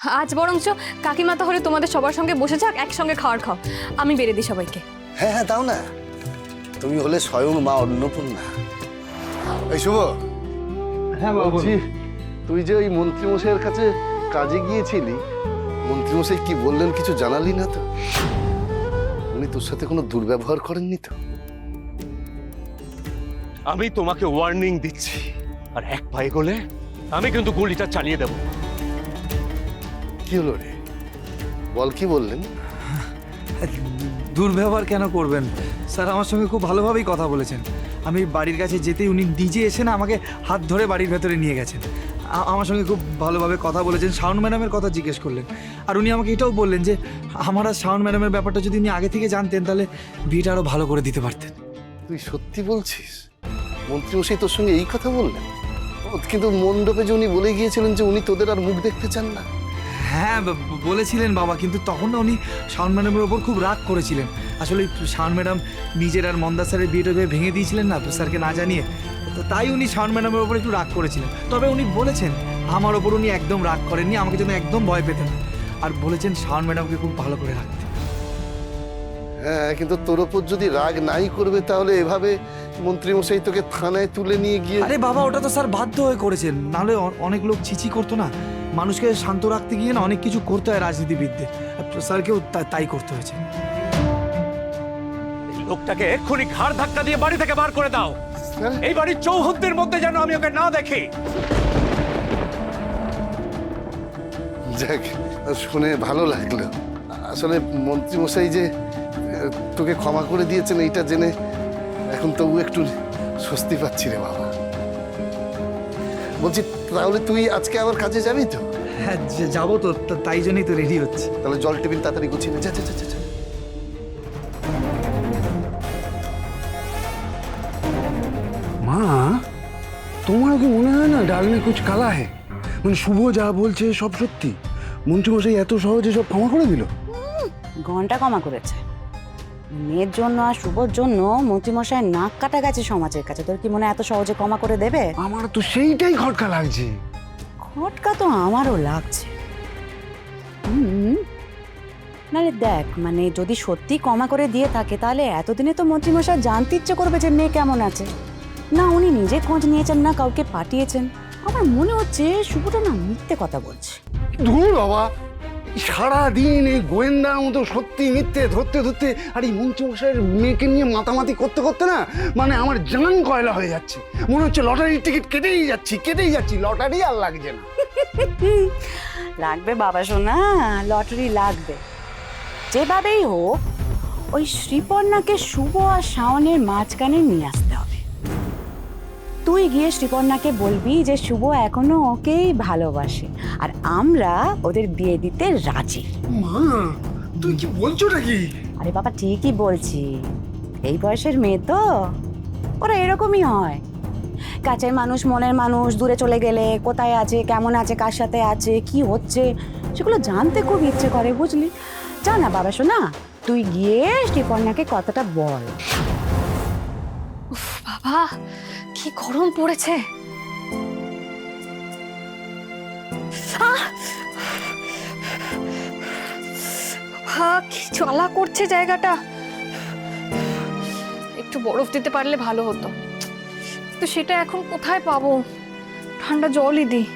আজ বরঞ্চ কাকিমা তাহলে তোমাদের সবার সঙ্গে বসে যাক, একসঙ্গে খাওয়ার খাও। আমি বেড়ে দিই সবাইকে। হ্যাঁ হ্যাঁ, দাও না, তুমি হলে স্বয়ং মা অন্নপূর্ণা। এই শুভ, হ্যাঁ বাবা, বলছি তুই যে ওই মন্ত্রীমশাইয়ের কাছে কাজে গিয়েছিলি, মন্ত্রীমশাই কি বললেন কিছু জানালি না তো? উনি তোর সাথে কোনো দুর্ব্যবহার করেননি তো? আমি তোমাকে ওয়ার্নিং দিচ্ছি, আর এক পায়ে গেলে আমি কিন্তু গুলিটা চালিয়ে দেব। কি হলো রে, বল কি বললেন? দুর্ব্যবহার কেন করবেন স্যার? আমার সঙ্গে খুব ভালোভাবেই কথা বলেছেন। আমি বাড়ির কাছে যেতেই উনি নিজে এসে না আমাকে হাত ধরে বাড়ির ভেতরে নিয়ে গেছেন। আমার সঙ্গে খুব ভালোভাবে কথা বলেছেন, শাওন ম্যাডামের কথা জিজ্ঞেস করলেন। আর উনি আমাকে এটাও বললেন যে আমার আর শাওন ম্যাডামের ব্যাপারটা যদি উনি আগে থেকে জানতেন তাহলে বিয়েটা আরও ভালো করে দিতে পারতেন। তুই সত্যি বলছিস? মন্ত্রীমশাই তোর সঙ্গে এই কথা বললেন? কিন্তু মণ্ডপে যে উনি বলে গিয়েছিলেন যে উনি তোদের আর মুখ দেখতে চান না। হ্যাঁ বলেছিলেন বাবা, কিন্তু তখন না উনি শাওন ম্যাডামের ওপর খুব রাগ করেছিলেন। আসলে শাওন ম্যাডাম নিজের আর মন্দা স্যারের বিয়েটা ভেঙে দিয়েছিলেন না তো স্যারকে না জানিয়ে, তো তাই উনি শাওন ম্যাডামের ওপর একটু রাগ করেছিলেন। তবে উনি বলেছেন আমার ওপর উনি একদম রাগ করেননি, আমাকে যেন একদম ভয় পেতেন, আর বলেছেন শাওন ম্যাডামকে খুব ভালো করে রাখতে। হ্যাঁ, কিন্তু তোর ওপর যদি রাগ নাই করবে তাহলে এভাবে মন্ত্রীমশাই তোকে থানায় তুলে নিয়ে গিয়ে। আরে বাবা, ওটা তো স্যার বাধ্য হয়ে করেছেন, নাহলে অনেক লোক ছিছি করতো না। মানুষকে শান্ত রাখতে গিয়ে না অনেক কিছু করতে হয় রাজনীতিবিদদের, স্যারকেও তাই করতে হয়েছে। লোকটাকে এক্ষুনি ঘাড় ধাক্কা দিয়ে বাড়ি থেকে বার করে দাও। স্যার? এই বাড়ির চৌহদ্দির মধ্যে যেন আমি ওকে না দেখি। যাক, শুনে ভালো লাগলো। আসলে মন্ত্রীমশাই যে তোকে ক্ষমা করে দিয়েছেন এইটা জেনে এখন তবু একটু স্বস্তি পাচ্ছি রে বাবা। বলছি তাহলে তুই আজকে আবার কাজে যাবি তো? হ্যাঁ যাবো তো, তাই জন্যই তো রেডি হচ্ছে। তাহলে জল টেবিল তাড়াতাড়ি গুছিয়ে নে, যা যা যা যা, যা। মা, তোমার কি মনে হয় না ডাল মে কুছ কালা হে? মানে শুভ যা বলছে সব সত্যি? মন্ত্রীমশাই এত সহজে সব ক্ষমা করে দিল? ঘন্টা ক্ষমা করেছে। মেয়ের জন্য আর শুভর জন্য মন্ত্রীমশাই নাক কাটা গেছে সমাজের কাছে। তোর কি মনে হয় এত সহজে ক্ষমা করে দেবে? আমার তো সেইটাই খটকা লাগছে। খটকা তো আমারও লাগছে। নাহলে দেখ, মানে যদি সত্যি ক্ষমা করে দিয়ে থাকে তাহলে এতদিনে তো মন্ত্রীমশাই জানতে ইচ্ছে করবে যে মেয়ে কেমন আছে। না উনি নিজে খোঁজ নিয়েছেন, না কাউকে পাঠিয়েছেন। আমার মনে হচ্ছে শুভটা না মিথ্যে কথা বলছে। ধুর বাবা, সারাদিন এই গোয়েন্দার মতো সত্যি মিথ্যে ধরতে ধরতে আর এই মন্ত্রীমশাইয়ের মেয়েকে নিয়ে মাতামাতি করতে করতে না মানে আমার জান কয়লা হয়ে যাচ্ছে। মনে হচ্ছে লটারির টিকিট কেটেই যাচ্ছি, লটারি আর লাগছে না। লাগবে বাবা সোনা, লটারি লাগবে। যেভাবেই হোক ওই শ্রীপর্ণাকে শুভ আর শাওনের মাঝখানে নিয়ে আসতে হবে। তুই গিয়ে শ্রীপর্ণাকে বলবি যে শুভ এখনো ওকেই ভালোবাসে আর আমরা ওদের বিয়ে দিতে রাজি। মা, তুই কি বলছো নাকি? আরে বাবা ঠিকই বলছি, এই বয়সের মেয়ে তো ওরা এরকমই হয়। কাছের মানুষ মনের মানুষ দূরে চলে গেলে কোথায় আছে, কেমন আছে, কার সাথে আছে, কি হচ্ছে সেগুলো জানতে খুব ইচ্ছে করে, বুঝলি? যা না বাবা শোনা, তুই গিয়ে শ্রীপর্ণাকে কথাটা বল। উফ বাবা, কি গরম পড়েছে। কি জ্বালা করছে জায়গাটা। একটু বরফ দিতে পারলে ভালো হতো, তো সেটা এখন কোথায় পাবো? ঠান্ডা জলই দিই।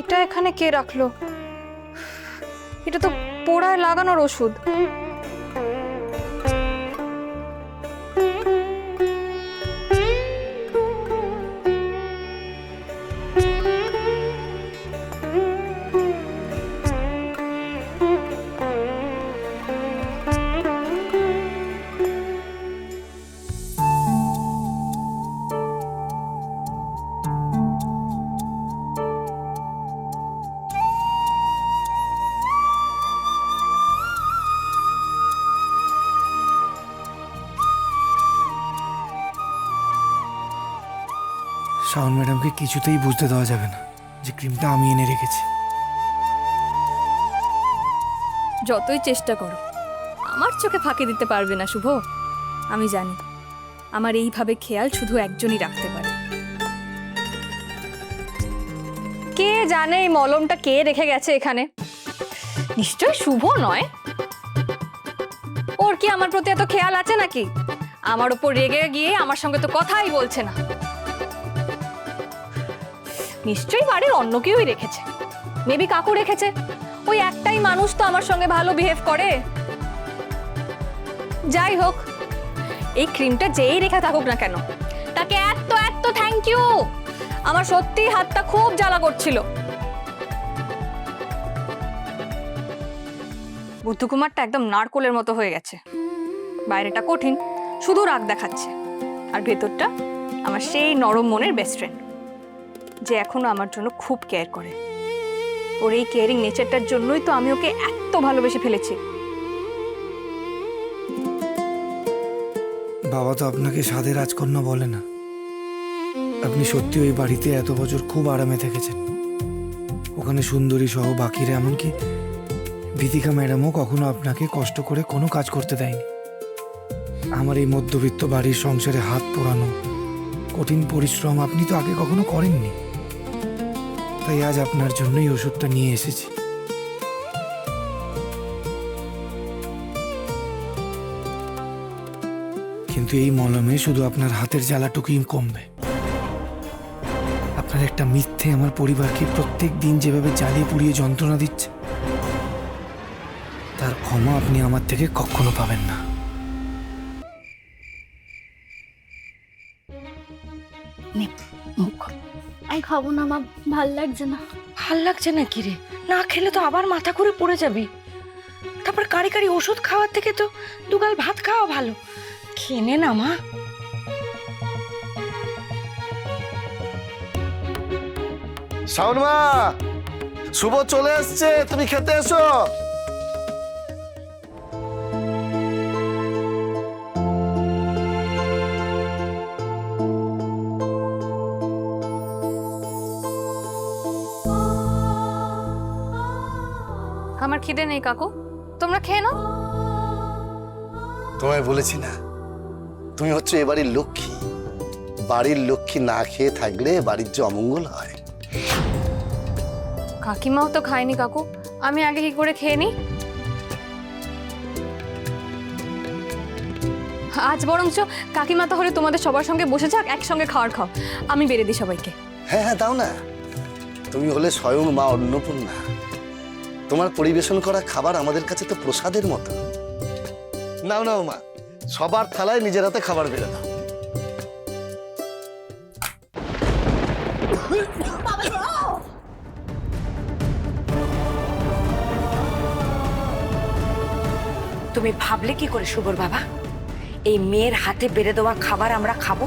এটা এখানে কে রাখলো? এটা তো পোড়ায় লাগানোর ওষুধ। শাওন ম্যাডামকে কিছুতেই বুঝতে দেওয়া যাবে না যে ক্রিমটা আমি এনে রেখেছি। যতই চেষ্টা করো আমার চোখে ফাঁকি দিতে পারবে না শুভ। আমি জানি আমার এইভাবে খেয়াল শুধু একজনই রাখতে পারে। কে জানে এই মলমটা কে রেখে গেছে এখানে? নিশ্চয় শুভ নয়। ওর কি আমার প্রতি এত খেয়াল আছে নাকি? আমার উপর রেগে গিয়ে আমার সঙ্গে তো কথাই বলছে না। নিশ্চয়ই বাড়ির অন্য কেউই রেখেছে, মেবি কাকু রেখেছে। ওই একটাই মানুষ তো আমার সঙ্গে ভালো বিহেভ করে। যাই হোক, এই ক্রিমটা যেই রেখে থাকুক না কেন, তাকে এত এত থ্যাংক ইউ। আমার সত্যি হাতটা খুব জ্বালা করছিল। বুদ্ধকুমারটা একদম নারকোলের মতো হয়ে গেছে। বাইরেটা কঠিন, শুধু রাগ দেখাচ্ছে, আর ভেতরটা আমার সেই নরম মনের বেস্ট ফ্রেন্ড, যে এখনো আমার জন্য খুব কেয়ার করে। ওর এই কেয়ারিং নেচারটার জন্যই তো আমি ওকে এত ভালোবেসে ফেলেছি। বাবা তো আপনাকে সাধে রাজকন্যা বলে না। আপনি সত্যি ওই বাড়িতে এত বছর খুব আরামে থেকেছেন। ওখানে সুন্দরী সহ বাকিরা, এমনকি বিদিকা ম্যাডামও কখনো আপনাকে কষ্ট করে কোনো কাজ করতে দেয়নি। আমার এই মধ্যবিত্ত বাড়ির সংসারে হাত পোড়ানো, কঠিন পরিশ্রম আপনি তো আগে কখনো করেননি। তাই আজ আপনার জন্যই ওষুধটা নিয়ে এসেছি। কিন্তু এই মলমে শুধু আপনার হাতের জ্বালাটুকুই কমবে। আপনার একটা মিথ্যে আমার পরিবারকে প্রত্যেক দিন যেভাবে জ্বালিয়ে পুড়িয়ে যন্ত্রণা দিচ্ছে, তার ক্ষমা আপনি আমার থেকে কখনো পাবেন না। আমি খাবো না মা, ভাল লাগছে না। ভাল লাগছে না কি রে? না খেলে তো আবার মাথা ঘুরে পড়ে যাবি। তারপর কারি কারি ওষুধ খাওয়ার থেকে তো দুগাল ভাত খাওয়া ভালো। খেয়ে নে না মা। শাওন মা, শুভ চলে এসছে, তুমি খেতে এসো। আমার খিদে নেই কাকু, তোমরা খেয়ে নাও। তোমায় বলেছি না, তুমি হচ্ছে এ বাড়ির লক্ষ্মী। বাড়ির লক্ষ্মী না খেয়ে থাকলে বাড়ির যে অমঙ্গল হয়। কাকিমাও তো খায়নি কাকু, আমি আগে কি করে খেয়ে নিই? আজ বরঞ্চ কাকিমা তাহলে তোমাদের সবার সঙ্গে বসে যাক, একসঙ্গে খাওয়ার খাও। আমি বেড়ে দিই সবাইকে। হ্যাঁ হ্যাঁ, দাও না। তুমি হলে স্বয়ং মা অন্নপূর্ণা। তোমার পরিবেশন করা খাবার আমাদের কাছে তো প্রসাদের মতো। নাও নাও মা, সবার থালায় নিজের হাতে খাবার বেড়ে দাও। তুমি ভাবলে কি করে শুভর বাবা, এই মেয়ের হাতে বেড়ে দেওয়া খাবার আমরা খাবো?